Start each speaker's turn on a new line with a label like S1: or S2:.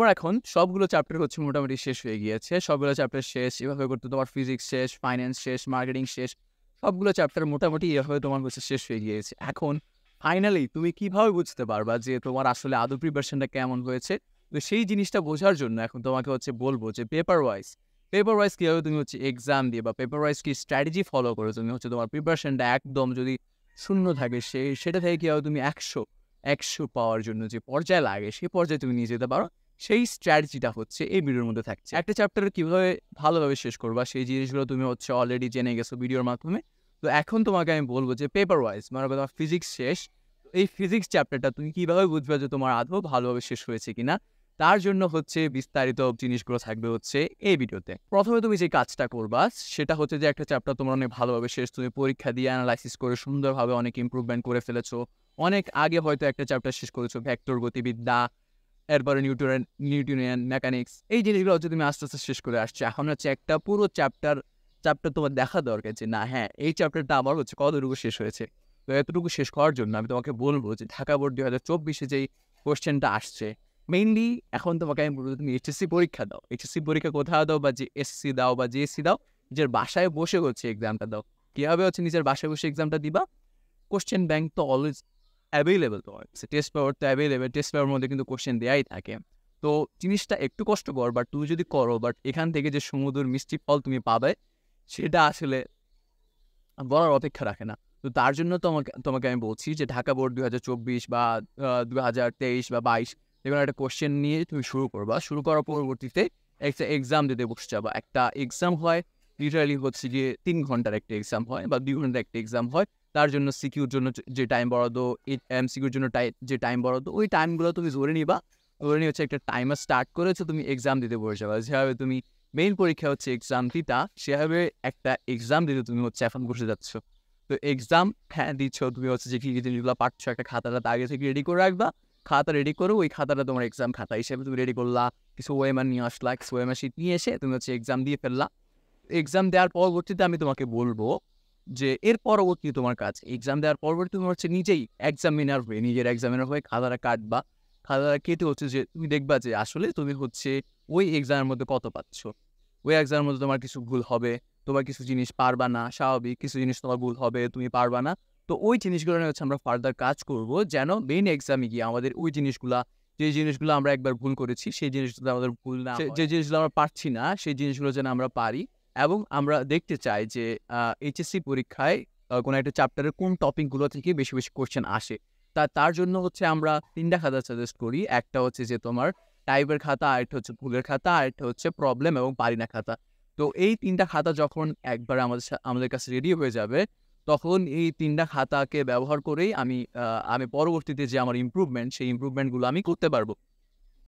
S1: তোমার এখন সবগুলো চ্যাপ্টার হচ্ছে মোটামুটি শেষ হয়ে গিয়েছে। সবগুলো চ্যাপ্টার শেষ। এভাবে করতে তোমার ফিজিক্স শেষ, ফাইন্যান্স শেষ, মার্কেটিং শেষ। সবগুলো চ্যাপ্টার মোটামুটি এভাবে তোমার হচ্ছে শেষ হয়ে গিয়েছে। এখন ফাইনালি তুমি কিভাবে বুঝতে পারবা যে তোমার আসলে আদৌ প্রিপারেশনটা কেমন হয়েছে? তো সেই জিনিসটা বোঝার জন্য এখন তোমাকে হচ্ছে বলবো যে পেপার ওয়াইজ কিভাবে তুমি হচ্ছে এক্সাম দিয়ে বা পেপার ওয়াইজ কি স্ট্র্যাটেজি ফলো করে তুমি হচ্ছে তোমার প্রিপারেশনটা একদম যদি শূন্য থাকে সেটা থেকে কিভাবে তুমি ১০০ পাওয়ার জন্য যে পর্যায় লাগে সেই পর্যায়ে তুমি নিয়ে যেতে পারো। সেই স্ট্র্যাটেজিটা হচ্ছে এই ভিডিওর মধ্যে থাকছে। একটা চ্যাপ্টার কিভাবে ভালোভাবে শেষ করবা সেই জিনিসগুলো তুমি হচ্ছে অলরেডি জেনে গেছো ভিডিওর মাধ্যমে। তো এখন তোমাকে আমি বলব যে পেপার ওয়াইজ মনে করো তোমার ফিজিক্স শেষ। এই ফিজিক্স চ্যাপ্টারটা তুমি কিভাবে বুঝবা যে তোমার আদৌ ভালোভাবে শেষ হয়েছে কিনা? তার জন্য হচ্ছে বিস্তারিত জিনিসগুলো থাকবে হচ্ছে এই ভিডিওতে। প্রথমে তুমি যে কাজটা করবা সেটা হচ্ছে যে একটা চ্যাপ্টার তোমার অনেক ভালোভাবে শেষ, তুমি পরীক্ষা দিয়ে এনালাইসিস করে সুন্দরভাবে অনেক ইমপ্রুভমেন্ট করে ফেলেছো। অনেক আগে হয়তো একটা চ্যাপ্টার শেষ করেছো, ভেক্টর গতিবিদ্যা, এরপরে নিউটনিয়ান মেকানিক্স। এই জিনিসগুলো হচ্ছে তুমি আস্তে, আস্তে শেষ করে আসছো। এখন হচ্ছে একটা পুরো চ্যাপ্টার তোমার দেখা দরকার যে না হ্যাঁ, এই চ্যাপ্টারটা আমার হচ্ছে কতটুকু শেষ হয়েছে। তো এতটুকু শেষ করার জন্য আমি তোমাকে বলব যে ঢাকা বোর্ড ২০২৪ যেই কোয়েশ্চেনটা আসছে, মেইনলি এখন তোমাকে আমি বলব তুমি এইচএসসি পরীক্ষা দাও। এইচএসসি পরীক্ষা কোথাও দাও বা যে এসসি দাও বা জেএসসি দাও, নিজের বাসায় বসে হচ্ছে এক্সামটা দাও। কিভাবে হচ্ছে নিজের বাসায় বসে এক্সামটা দিবা? কোয়েশ্চেন ব্যাংক তো অলওয়েজ অ্যাভেইলেবল তোমার কাছে। টেস্ট পেপার তো অ্যাভেইলেবল। টেস্ট পেপারের মধ্যে কিন্তু কোয়েশ্চেন দেয়াই থাকে। তো জিনিসটা একটু কষ্টকর, বাট তুমি যদি করো, বাট এখান থেকে যে সমুদ্রের মিষ্টি ফল তুমি পাবে সেটা আসলে বলার অপেক্ষা রাখে না। তো তার জন্য তোমাকে আমি বলছি যে ঢাকা বোর্ড ২০২৪ বা ২০২৩ বা ২২ যেকোনো একটা কোয়েশ্চেন নিয়ে তুমি শুরু করবা। শুরু করার পরবর্তীতে একটা এক্সাম দিতে বসে যাবা। একটা এক্সাম হয় লিটারালি হচ্ছে গিয়ে ৩ ঘন্টার একটা এক্সাম হয় বা ২ ঘন্টার একটা এক্সাম হয়। তার জন্য সিকিউর জন্য যে টাইম বরাদ্দ, এমসিকিউর জন্য যে টাইম বরাদ্দ, ওই টাইমগুলো তুমি ধরে নিবা। ধরে নিয়ে হচ্ছে একটা টাইমার স্টার্ট করেছো, তুমি এক্সাম দিতে বসে যাবা। যেভাবে তুমি মেইন পরীক্ষা হচ্ছে এক্সাম দিতা, সেভাবে একটা এক্সাম দিতে তুমি হচ্ছে এখন বসে যাচ্ছ। তো এক্সাম হ্যাঁ দিচ্ছ, তুমি হচ্ছে যে কি জিনিসগুলো পারছো একটা খাতাটা আগে থেকে রেডি করে রাখবা। খাতা রেডি করে ওই খাতাটা তোমার এক্সাম খাতা হিসেবে তুমি রেডি করলা। কিছু ওএমআর নিয়ে আসলা, কিছু ওএমআর শিট নিয়ে এসে তুমি হচ্ছে এক্সাম দিয়ে ফেললা। এক্সাম দেওয়ার পরবর্তীতে আমি তোমাকে বলবো যে এর পরবর্তী তোমার কাজ, এক্সাম দেওয়ার পরবর্তী তুমি হচ্ছে নিজেই নিজের এক্সামিনার হয়ে খাতাটা কাটবা। খাতাটা কেটে হচ্ছে যে তুমি দেখবা যে আসলে তুমি হচ্ছে ওই এক্সামের মধ্যে কত পাচ্ছ। ওই এক্সামের মধ্যে তোমার কিছু ভুল হবে, তোমার কিছু জিনিস পারবা না, স্বাভাবিক। কিছু জিনিস তোমার ভুল হবে, তুমি পারবা না। তো ওই জিনিসগুলো নিয়ে হচ্ছে আমরা ফার্দার কাজ করব, যেন মেইন এক্সামে গিয়ে আমাদের ওই জিনিসগুলা, যে জিনিসগুলো আমরা একবার ভুল করেছি সেই জিনিসগুলো আমাদের ভুল না হয়। যে জিনিসগুলো আমরা পারছি না সেই জিনিসগুলো যেন আমরা পারি। এবং আমরা দেখতে চাই যে এইচএসসি পরীক্ষায় কোনো একটা চ্যাপ্টারের কোন টপিকগুলো থেকে বেশি, বেশি কোয়েশ্চেন আসে। তার জন্য হচ্ছে আমরা ৩ টা খাতা সাজেস্ট করি। একটা হচ্ছে যে তোমার টাইপের খাতা, আরেকটা হচ্ছে ভুলের খাতা, আরেকটা হচ্ছে প্রবলেম এবং পারি না খাতা। তো এই ৩ টা খাতা যখন একবার আমাদের কাছে রেডি হয়ে যাবে, তখন এই ৩ টা খাতাকে ব্যবহার করেই আমি পরবর্তীতে যে আমার ইমপ্রুভমেন্ট, সেই ইমপ্রুভমেন্টগুলো আমি করতে পারব।